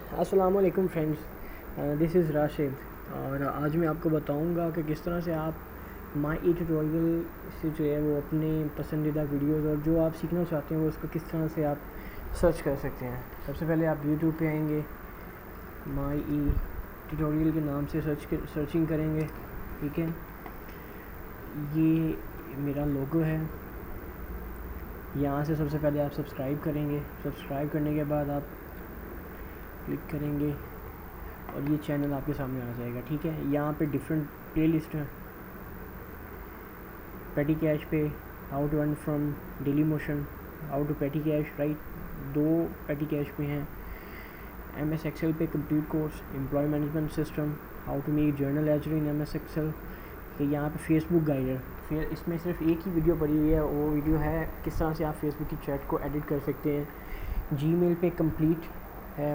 अस्सलाम वालेकुम friends, this is Rashid. और आज मैं आपको बताऊंगा कि किस तरह से आप माई ई ट्यूटोरियल से जो है वो अपने पसंदीदा वीडियोस और जो आप सीखना चाहते हैं वो उसको किस तरह से आप सर्च कर सकते हैं। सबसे पहले आप यूट्यूब पे आएंगे, माई ई ट्यूटोरियल के नाम से सर्चिंग करेंगे। ठीक है, ये मेरा लोगो है। यहाँ से सबसे पहले आप सब्सक्राइब करेंगे। सब्सक्राइब करने के बाद आप क्लिक करेंगे और ये चैनल आपके सामने आ जाएगा। ठीक है, यहाँ पे डिफरेंट प्लेलिस्ट हैं। पेटी कैश पे how to earn from Dailymotion, how to petty cash, right, 2 petty cash पे हैं। MS एक्सेल पे complete course, employ management system, how to make journal entry in MS Excel. कि यहाँ पे Facebook guide है, फिर इसमें सिर्फ एक ही वीडियो पड़ी हुई है, वो वीडियो है किस तरह से आप फेसबुक की चैट को एडिट कर सकते हैं। जीमेल पे कंप्लीट है,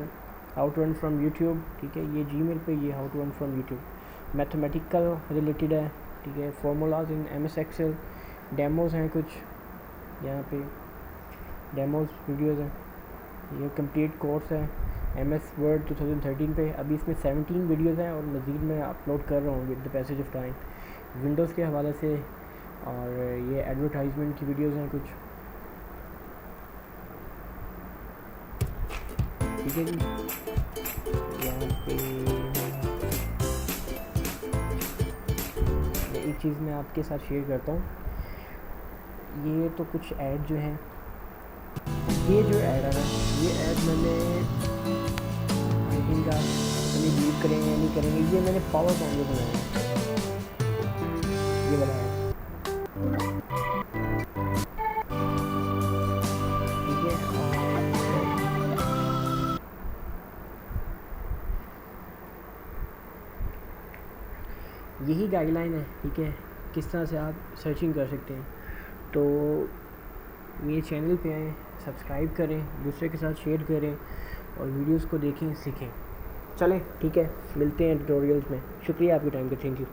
how to earn from YouTube. ठीक है, ये जीमेल पे ये how to earn from YouTube. Mathematical related है, ठीक है, formulas in MS Excel. Demos हैं कुछ, यहाँ पे डेमोज़ वीडियोज़ हैं। ये कंप्लीट कोर्स है MS वर्ड 2013 पे। अभी इसमें 17 वीडियोज़ हैं और मज़ीद मैं अपलोड कर रहा हूँ with the passage of time Windows के हवाले से। और ये एडवर्टाइजमेंट की वीडियोज़ हैं कुछ। ठीक है जी, यहाँ पे एक चीज़ मैं आपके साथ शेयर करता हूँ। ये तो कुछ ऐड जो हैं, ये जो ऐड है ना, ये ऐड मैंने आई थिंक आप यूज़ करेंगे या नहीं करेंगे, ये मैंने पावर पॉइंट में बनाया है, ये बनाया है। ठीक है, यही गाइडलाइन है। ठीक है, किस तरह से आप सर्चिंग कर सकते हैं। तो मेरे चैनल पे आएँ, सब्सक्राइब करें, दूसरे के साथ शेयर करें और वीडियोस को देखें, सीखें। चलें, ठीक है, मिलते हैं ट्यूटोरियल्स में। शुक्रिया आपके टाइम का, थैंक यू।